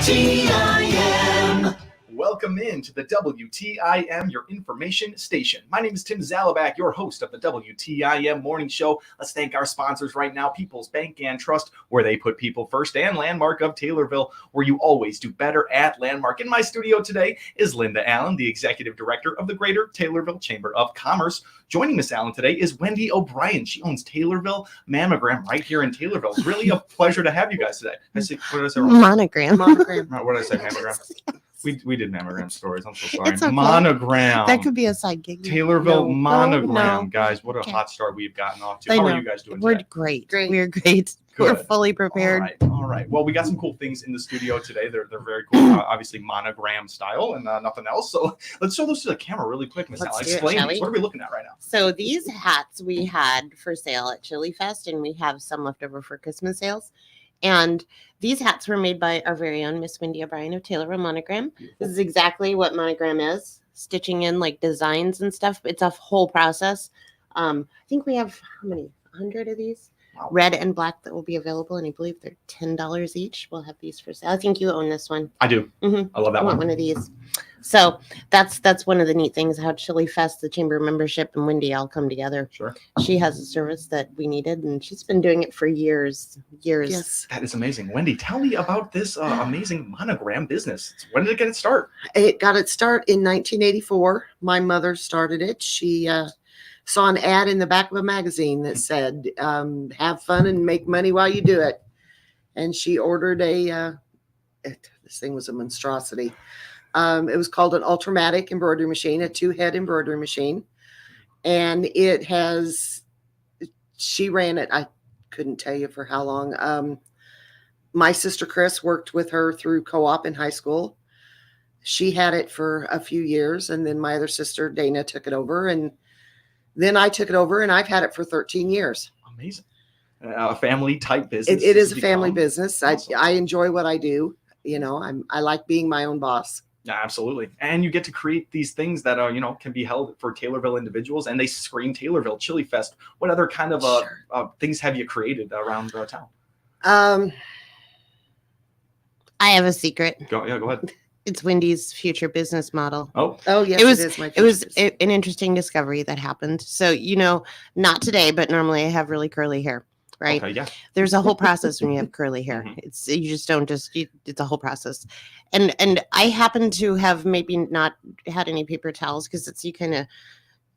WTIM. Welcome in to the WTIM, your information station. My name is Tim Zalabak, your host of the WTIM Morning Show. Let's thank our sponsors right now, People's Bank and Trust, where they put people first, and Landmark of Taylorville, where you always do better at Landmark. In my studio today is Linda Allen, the Executive Director of the Greater Taylorville Chamber of Commerce. Joining Miss Allen today is Wendy O'Brien. She owns Taylorville Mammogram right here in Taylorville. It's really a pleasure to have you guys today. What did I say? Monogram. What did I say? Mammogram. We did mammogram stories. I'm so sorry. It's okay. Monogram. That could be a side gig. Taylorville Monogram, no. Guys. What a hot start we've gotten off to. How are you guys doing We're today? great. We're great. We're fully prepared. All right. Well, we got some cool things in the studio today. They're very cool. Obviously monogram style and nothing else. So let's show those to the camera really quick, Miss Allen. Explain these. What are we looking at right now? So these hats we had for sale at Chili Fest, and we have some left over for Christmas sales. And these hats were made by our very own Miss Wendy O'Brien of Taylorville Monogram. Beautiful. This is exactly what monogram is, stitching in like designs and stuff. It's a whole process. I think we have, how many? 100 of these? Wow. Red and black that will be available, and I believe they're $10 each. We'll have these for sale. I think you own this one. I do. Mm-hmm. I love that I want one of these. So that's one of the neat things, how Chili Fest, the Chamber membership, and Wendy all come together. Sure. She has a service that we needed, and she's been doing it for years. Yes. That is amazing. Wendy, tell me about this amazing monogram business. When did it get its start? It got its start in 1984. My mother started it. She saw an ad in the back of a magazine that said, have fun and make money while you do it. And she ordered this thing was a monstrosity. It was called an Ultramatic embroidery machine, a 2-head embroidery machine. And she ran it. I couldn't tell you for how long. My sister Chris worked with her through co-op in high school. She had it for a few years, and then my other sister Dana took it over, and then I took it over, and I've had it for 13 years. Amazing. A family type business. It is a family business. Awesome. I enjoy what I do. You know, I like being my own boss. Yeah, absolutely. And you get to create these things that can be held for Taylorville individuals, and they scream Taylorville Chili Fest. What other kind of things have you created around town? I have a secret. Go ahead. It's Wendy's future business model. Oh, yes, it was an interesting discovery that happened. So, not today, but normally I have really curly hair, right? Okay, yeah. There's a whole process when you have curly hair. Mm-hmm. You just don't it's a whole process. And I happen to have maybe not had any paper towels because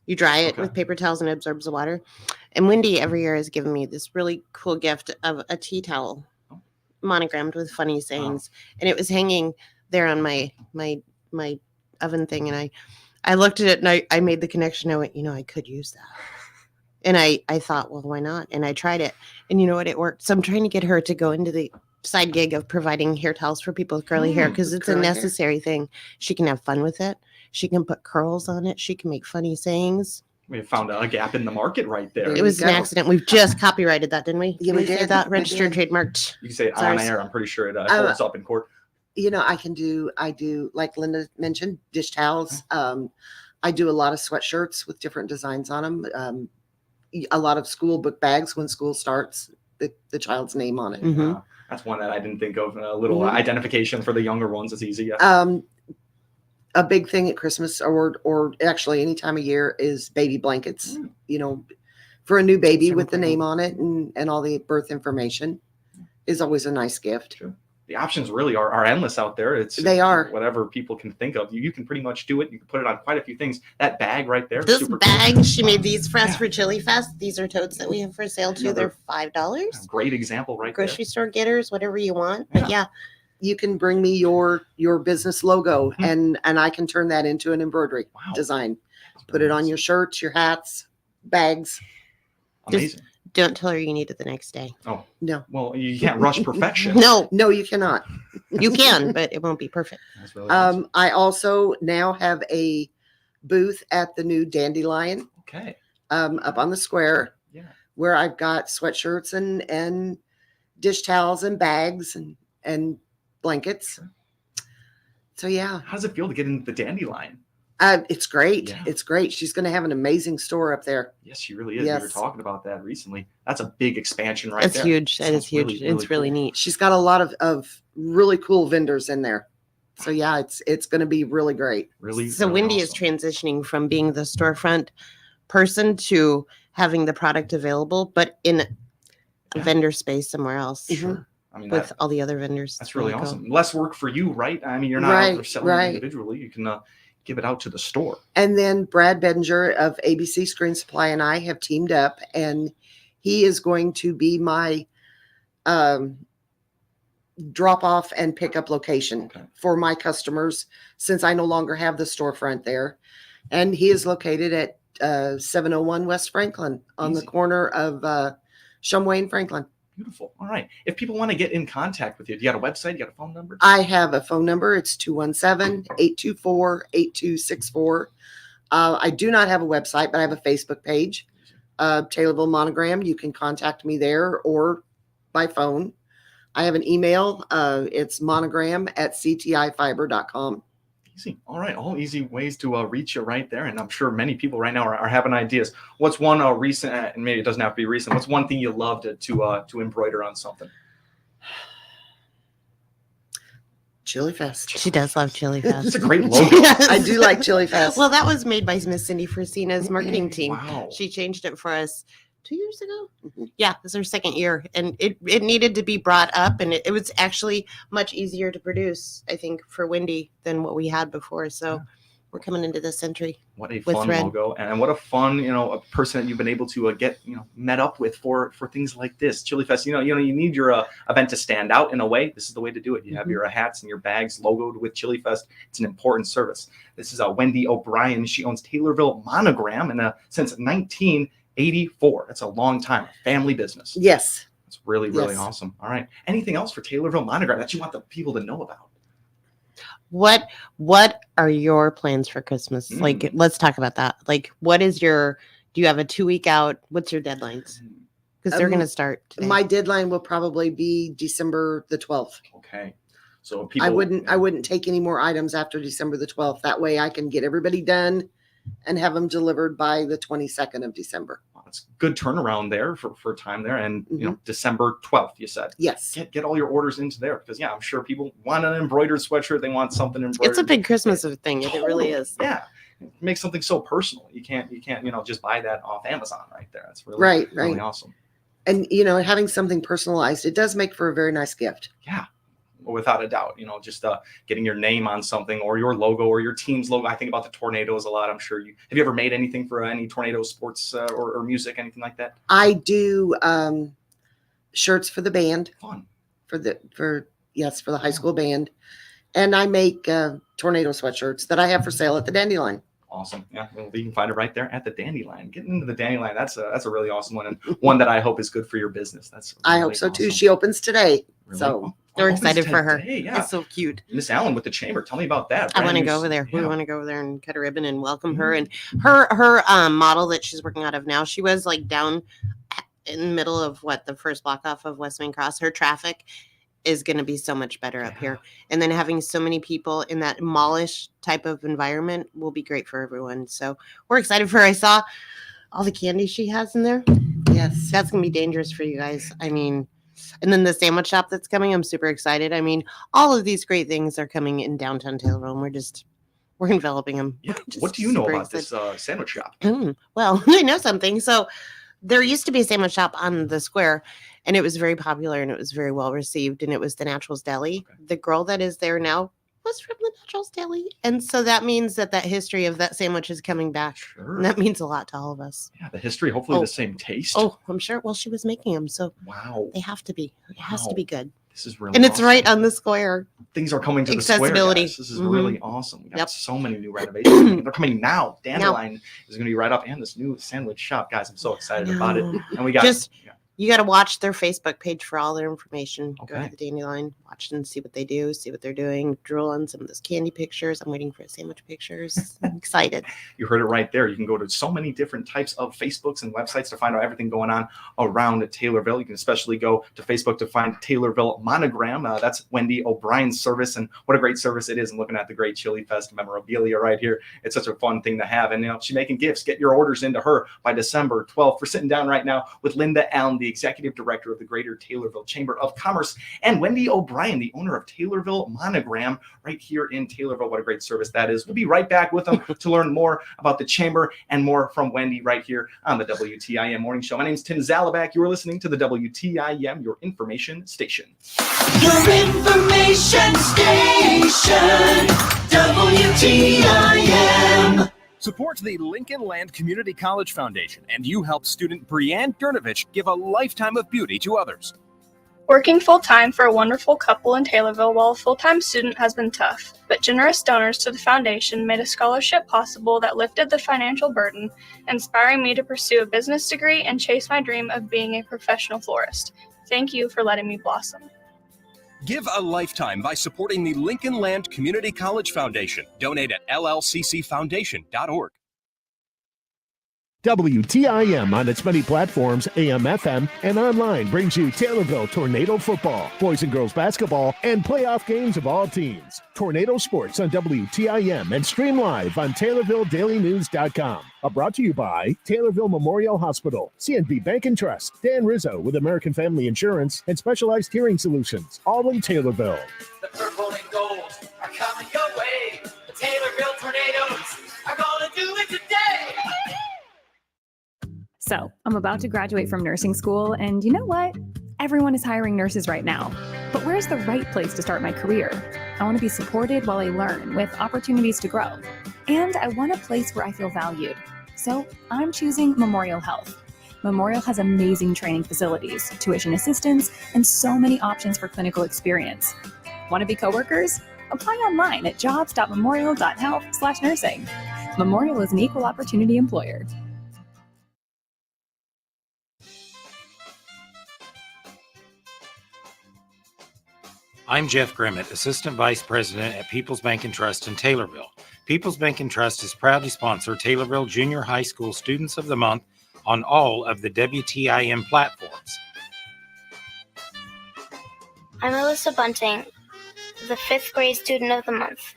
you dry it with paper towels and it absorbs the water. And Wendy every year has given me this really cool gift of a tea towel monogrammed with funny sayings. Wow. And it was hanging there on my oven thing, and I looked at it and I made the connection. I went, I could use that. And I thought, well, why not? And I tried it, and you know what? It worked. So I'm trying to get her to go into the side gig of providing hair towels for people with curly hair, because it's a necessary thing. She can have fun with it. She can put curls on it. She can make funny sayings. We found a gap in the market right there. It was an accident. We've just copyrighted that, didn't we? Yeah, we did. Say that registered, trademarked. You can say it on air. I'm pretty sure it holds up in court. I do, like Linda mentioned, dish towels. I do a lot of sweatshirts with different designs on them. A lot of school book bags when school starts, the child's name on it. Mm-hmm. That's one that I didn't think of. A little identification for the younger ones is easy. Yeah. A big thing at Christmas or actually any time of year is baby blankets, for a new baby with the name on it and all the birth information is always a nice gift. Sure. The options really are endless out there. They are. Whatever people can think of. You can pretty much do it. You can put it on quite a few things. That bag right there. This super bag, cool. she made these for us for Chili Fest. These are totes that we have for sale too. They're $5. Great example right there. Grocery store getters, whatever you want. But yeah. You can bring me your business logo and I can turn that into an embroidery design. Put it on your shirts, your hats, bags. Amazing. Just don't tell her you need it the next day. Oh, no. Well, you can't rush perfection. No, you cannot. You can, but it won't be perfect. That's really awesome. I also now have a booth at the new Dandelion. Okay. Up on the square. Yeah. Where I've got sweatshirts and dish towels and bags and blankets. Sure. So yeah. How does it feel to get into the Dandelion? It's great. Yeah. It's great. She's going to have an amazing store up there. Yes, she really is. We Yes. were talking about that recently. That's a big expansion right It's there. huge. It is Sounds huge. really, It's really cool. neat. She's got a lot of really cool vendors in there. So yeah, it's going to be really great. Really. So really Wendy awesome. is transitioning from being the storefront person to having the product available, but in a Yeah. vendor space somewhere else Sure. I mean, with all the other vendors. that's There really you go. awesome. Less work for you, right? I mean, you're not out there selling it individually. You can give it out to the store. And then Brad Bedinger of ABC Screen Supply and I have teamed up, and he is going to be my drop off and pickup location for my customers, since I no longer have the storefront there. And he is located at 701 West Franklin on the corner of Shumway and Franklin. Beautiful. All right. If people want to get in contact with you, do you got a website? You got a phone number? I have a phone number. It's 217-824-8264. I do not have a website, but I have a Facebook page, Taylorville Monogram. You can contact me there or by phone. I have an email. It's monogram@ctifiber.com. Easy. All right. All easy ways to reach you right there. And I'm sure many people right now are having ideas. What's one recent, and maybe it doesn't have to be recent, what's one thing you love to embroider on something? Chili Fest. She does love Chili Fest. It's a great logo. I do like Chili Fest. Well, that was made by Miss Cindy Frasina's marketing team. Wow. She changed it for us 2 years ago. Yeah, this is our second year, and it needed to be brought up, and it was actually much easier to produce, I think, for Wendy than what we had before. So we're coming into this century. What a fun logo, and what a fun, a person that you've been able to get, met up with for things like this. Chili Fest, you need your event to stand out in a way. This is the way to do it. You have your hats and your bags logoed with Chili Fest. It's an important service. This is Wendy O'Brien. She owns Taylorville Monogram, and since 1984. That's a long time. Family business. Yes. It's really, really awesome. All right. Anything else for Taylorville Monogram that you want the people to know about? What are your plans for Christmas? Like, let's talk about that. Like, do you have a 2 week out? What's your deadlines? Because they're going to start today. My deadline will probably be December the 12th. Okay. So people, I wouldn't take any more items after December the 12th. That way I can get everybody done and have them delivered by the 22nd of December. Well, it's good turnaround there for time there. And, December 12th, you said. Yes. Get all your orders into there because, I'm sure people want an embroidered sweatshirt. They want something embroidered. It's a big Christmas thing. It really is. Yeah. Make something so personal. You can't, just buy that off Amazon right there. That's really, really awesome. And, having something personalized, it does make for a very nice gift. Yeah. Without a doubt, just getting your name on something or your logo or your team's logo. I think about the Tornadoes a lot. I'm sure have you ever made anything for any Tornado sports or music, anything like that? I do shirts for the band. Fun. For the high school band. And I make Tornado sweatshirts that I have for sale at the Dandelion. Awesome. Yeah. Well, you can find it right there at the Dandelion. Getting into the Dandelion, that's a really awesome one, and one that I hope is good for your business. I hope so too. She opens today. Really? So we're excited for her. Yeah. It's so cute. Miss Allen with the chamber. Tell me about that. I want to go over there. We want to go over there and cut a ribbon and welcome her. And her model that she's working out of now, she was like down in the middle of the first block off of West Main Cross. Her traffic is going to be so much better up here. And then having so many people in that mallish type of environment will be great for everyone. So we're excited for her. I saw all the candy she has in there. Yes. That's going to be dangerous for you guys. I mean, and then the sandwich shop that's coming, I'm super excited. I mean, all of these great things are coming in downtown Taylorville, and we're enveloping them. Yeah. What do you know about this sandwich shop? Well, I know something. So there used to be a sandwich shop on the square, and it was very popular and it was very well received, and it was the Naturals Deli. Okay. The girl that is there now was from the Naturals Deli, and so that means that history of that sandwich is coming back. Sure. And that means a lot to all of us. Yeah, the history, hopefully the same taste. Oh, I'm sure. Well, she was making them, so wow, they have to be. It has to be good. This is really and it's awesome. Right on the square. Things are coming to accessibility. The square, guys. This is really awesome. We got so many new renovations. They're coming now. Dandelion is going to be right up, and this new sandwich shop, guys. I'm so excited about it. And we got You got to watch their Facebook page for all their information. Go Okay. to the Dandelion, watch and see what they do, see what they're doing. Drool on some of those candy pictures. I'm waiting for sandwich pictures. I'm excited. You heard it right there. You can go to so many different types of Facebooks and websites to find out everything going on around Taylorville. You can especially go to Facebook to find Taylorville Monogram. That's Wendy O'Brien's service, and what a great service it is. And looking at the great Chili Fest memorabilia right here, it's such a fun thing to have. And she's making gifts. Get your orders into her by December 12th. We're sitting down right now with Linda Allen, the executive director of the Greater Taylorville Chamber of Commerce, and Wendy O'Brien, the owner of Taylorville Monogram, right here in Taylorville. What a great service that is. We'll be right back with them to learn more about the chamber and more from Wendy right here on the WTIM Morning Show. My name is Tim Zalabak. You are listening to the WTIM, your information station. Your information station, WTIM. Support the Lincoln Land Community College Foundation, and you help student Brianne Durnovich give a lifetime of beauty to others. Working full-time for a wonderful couple in Taylorville while a full-time student has been tough, but generous donors to the foundation made a scholarship possible that lifted the financial burden, inspiring me to pursue a business degree and chase my dream of being a professional florist. Thank you for letting me blossom. Give a lifetime by supporting the Lincoln Land Community College Foundation. Donate at llccfoundation.org. WTIM on its many platforms, AM, FM, and online brings you Taylorville Tornado Football, boys and girls basketball, and playoff games of all teams. Tornado Sports on WTIM and stream live on TaylorvilleDailyNews.com. Brought to you by Taylorville Memorial Hospital, CNB Bank and Trust, Dan Rizzo with American Family Insurance, and Specialized Hearing Solutions, all in Taylorville. The purple and gold are coming your way. The Taylorville Tornadoes are gonna do it today. So, I'm about to graduate from nursing school, and you know what? Everyone is hiring nurses right now. But where's the right place to start my career? I want to be supported while I learn, with opportunities to grow. And I want a place where I feel valued. So, I'm choosing Memorial Health. Memorial has amazing training facilities, tuition assistance, and so many options for clinical experience. Want to be coworkers? Apply online at jobs.memorial.health/nursing. Memorial is an equal opportunity employer. I'm Jeff Grimmett, Assistant Vice President at People's Bank and Trust in Taylorville. People's Bank and Trust is proud to sponsor Taylorville Junior High School Students of the Month on all of the WTIM platforms. I'm Alyssa Bunting, the 5th grade Student of the Month.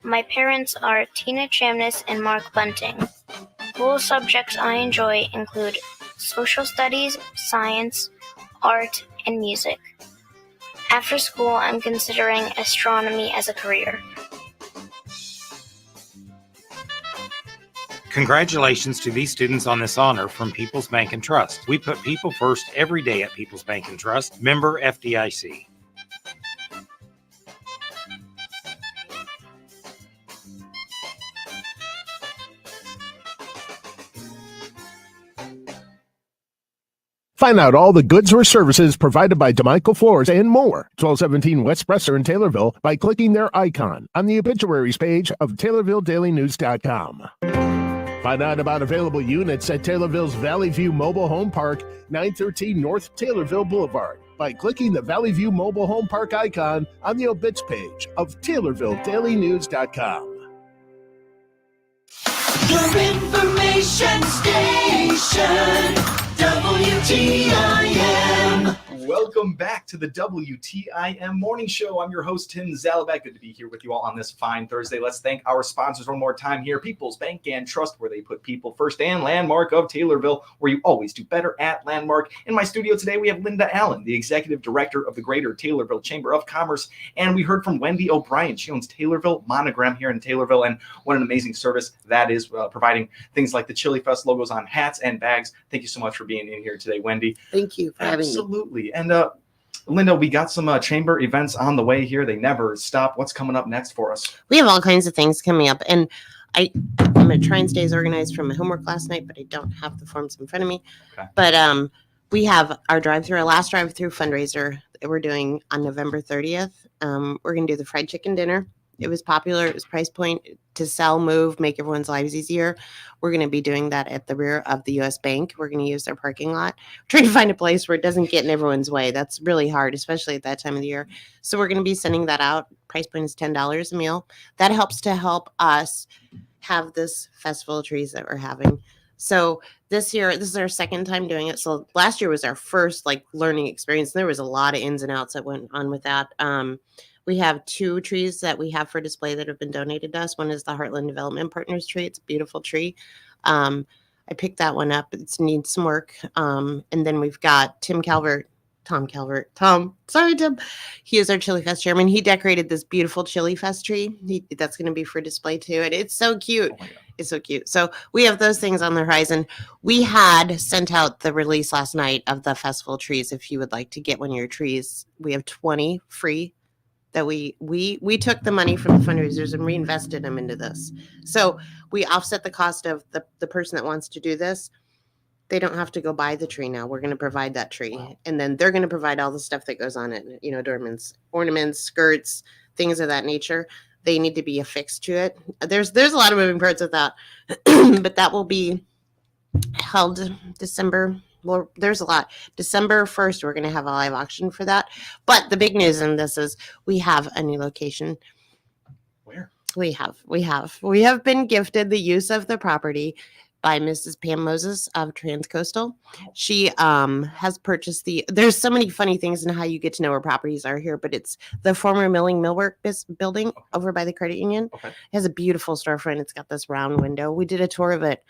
My parents are Tina Chamness and Mark Bunting. School subjects I enjoy include social studies, science, art, and music. After school, I'm considering astronomy as a career. Congratulations to these students on this honor from People's Bank and Trust. We put people first every day at People's Bank and Trust, member FDIC. Find out all the goods or services provided by DeMichael Floors and more. 1217 West Presser in Taylorville by clicking their icon on the obituaries page of TaylorvilleDailyNews.com. Find out about available units at Taylorville's Valley View Mobile Home Park, 913 North Taylorville Boulevard by clicking the Valley View Mobile Home Park icon on the obits page of TaylorvilleDailyNews.com. Your information station, WTIM. Welcome back to the WTIM Morning Show. I'm your host, Tim Zalabak. Good to be here with you all on this fine Thursday. Let's thank our sponsors one more time here. People's Bank and Trust, where they put people first, and Landmark of Taylorville, where you always do better at Landmark. In my studio today, we have Linda Allen, the Executive Director of the Greater Taylorville Chamber of Commerce. And we heard from Wendy O'Brien. She owns Taylorville Monogram here in Taylorville. And what an amazing service that is, providing things like the Chili Fest logos on hats and bags. Thank you so much for being in here today, Wendy. Thank you for having me. Absolutely. And Linda, we got some chamber events on the way here. They never stop. What's coming up next for us? We have all kinds of things coming up, and I'm going to try and stay as organized from my homework last night, but I don't have the forms in front of me. Okay. But we have our last drive-through fundraiser that we're doing on November 30th. We're going to do the fried chicken dinner. It was popular. It was price point to sell, move, make everyone's lives easier. We're going to be doing that at the rear of the U.S. Bank. We're going to use their parking lot. Trying to find a place where it doesn't get in everyone's way. That's really hard, especially at that time of the year. So we're going to be sending that out. Price point is $10 a meal. That helps to help us have this festival of trees that we're having. So this year, this is our second time doing it. So last year was our first like learning experience. There was a lot of ins and outs that went on with that. We have 2 trees that we have for display that have been donated to us. One is the Heartland Development Partners tree. It's a beautiful tree. I picked that one up. It needs some work. And then we've got Tom, sorry, Tim. He is our Chili Fest chairman. He decorated this beautiful Chili Fest tree. That's going to be for display too. And it's so cute. Oh, it's so cute. So we have those things on the horizon. We had sent out the release last night of the festival trees. If you would like to get one of your trees, we have 20 free that we took the money from the fundraisers and reinvested them into this. So we offset the cost of the person that wants to do this. They don't have to go buy the tree now. We're going to provide that tree. Wow. And then they're going to provide all the stuff that goes on it, ornaments, skirts, things of that nature. They need to be affixed to it. There's a lot of moving parts with that, but that will be held December. Well, there's a lot. December 1st, we're going to have a live auction for that. But the big news in this is we have a new location. Where? We have been gifted the use of the property by Mrs. Pam Moses of Transcoastal. She has purchased there's so many funny things in how you get to know where properties are here, but it's the former millwork building over by the credit union. Okay. It has a beautiful storefront. It's got this round window. We did a tour of it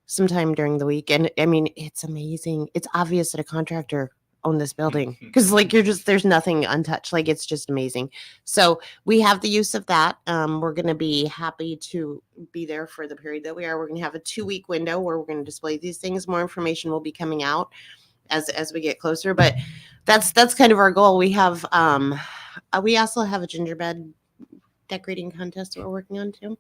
sometime during the week. And I mean, it's amazing. It's obvious that a contractor owned this building because like there's nothing untouched. Like it's just amazing. So we have the use of that. We're going to be happy to be there for the period that we are. We're going to have a 2-week window where we're going to display these things. More information will be coming out as we get closer, but that's kind of our goal. We have, we also have a gingerbread decorating contest that we're working on too.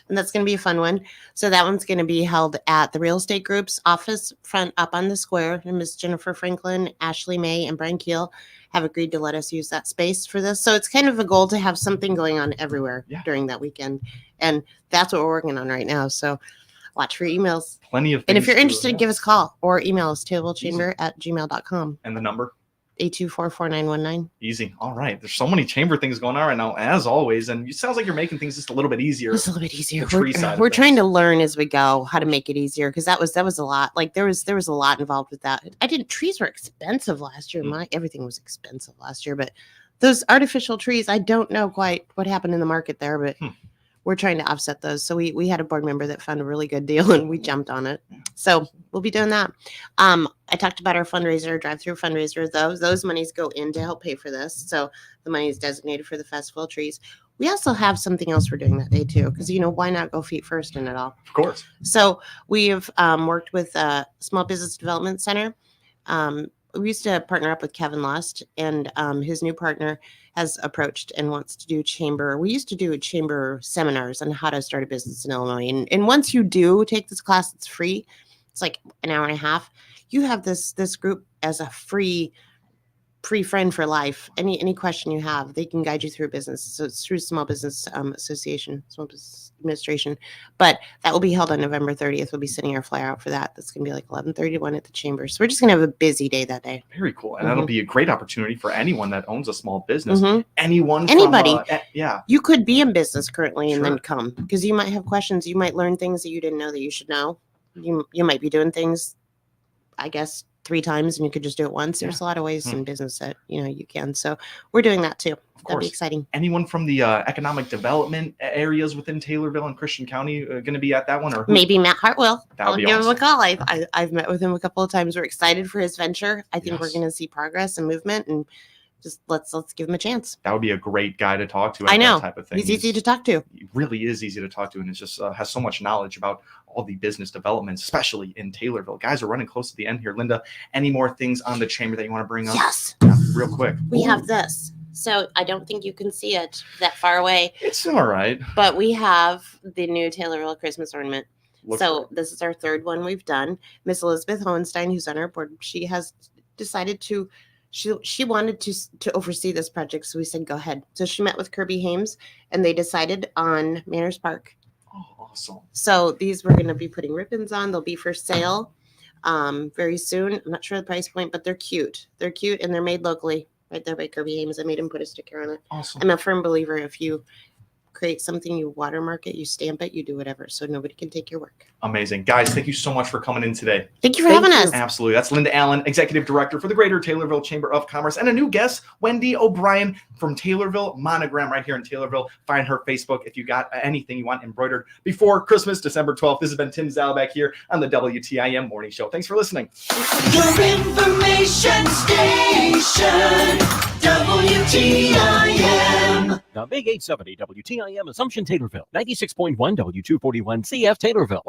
And that's going to be a fun one. So that one's going to be held at the real estate group's office front up on the square. And Ms. Jennifer Franklin, Ashley May, and Brian Keel have agreed to let us use that space for this. So it's kind of a goal to have something going on everywhere during that weekend. And that's what we're working on right now. So watch for emails. Plenty of things. And if you're interested, give us a call or email us tailablechamber@gmail.com. And the number? 824-4919. Easy. All right. There's so many chamber things going on right now, as always. And it sounds like you're making things just a little bit easier. Just a little bit easier. The tree side We're of trying things. to learn as we go how to make it easier because that was a lot. Like there was a lot involved with that. Trees were expensive last year. Everything was expensive last year, but those artificial trees, I don't know quite what happened in the market there, but we're trying to offset those. So we had a board member that found a really good deal and we jumped on it. So we'll be doing that. I talked about our fundraiser, drive-through fundraiser. Those monies go in to help pay for this. So the money is designated for the festival of trees. We also have something else we're doing that day too, because why not go feet first in it all? Of course. So we've worked with Small Business Development Center. We used to partner up with Kevin Lust, and his new partner has approached and wants to do chamber. We used to do chamber seminars on how to start a business in Illinois. And once you do take this class, it's free. It's like an hour and a half. You have this group as a free friend for life. Any question you have, they can guide you through business. So it's through Small Business Association, Small Business Administration. But that will be held on November 30th. We'll be sending our flyer out for that. That's going to be like 11:30 to 1 at the chamber. So we're just going to have a busy day that day. Very cool. And that'll be a great opportunity for anyone that owns a small business. Anybody. From, You could be in business currently and then come because you might have questions. You might learn things that you didn't know that you should know. You might be doing things, I guess, 3 times and you could just do it once. There's a lot of ways in business that you can. So we're doing that too. That'd be exciting. Anyone from the economic development areas within Taylorville and Christian County going to be at that one, or maybe Matt Hartwell? I'll give him a call. I've met with him a couple of times. We're excited for his venture. I think we're going to see progress and movement, and just let's give him a chance. That would be a great guy to talk to. I know. That type of thing. He's easy to talk to. He really is easy to talk to, and it's just has so much knowledge about all the business developments, especially in Taylorville. Guys, are running close to the end here. Linda, any more things on the chamber that you want to bring up? Yes. Yeah, real quick. We have this. So I don't think you can see it that far away. It's all right. But we have the new Taylorville Christmas ornament. This is our 3rd one we've done. Miss Elizabeth Hohenstein, who's on our board, she has decided to She wanted to oversee this project, so we said go ahead. So she met with Kirby Hames, and they decided on Manners Park. Oh, awesome. So these we're going to be putting ribbons on. They'll be for sale very soon. I'm not sure the price point, but they're cute. They're cute, and they're made locally right there by Kirby Hames. I made him put a sticker on it. Awesome. I'm a firm believer if you create something, you watermark it, you stamp it, you do whatever, so nobody can take your work. Amazing. Guys, thank you so much for coming in today. Thank you for having us. Absolutely. That's Linda Allen, Executive Director for the Greater Taylorville Chamber of Commerce, and a new guest, Wendy O'Brien from Taylorville Monogram right here in Taylorville. Find her Facebook if you got anything you want embroidered before Christmas, December 12th. This has been Tim Zalback here on the WTIM Morning Show. Thanks for listening. Your information station, WTIM. The Big 870 WTIM Assumption Taylorville, 96.1 W241 CF Taylorville.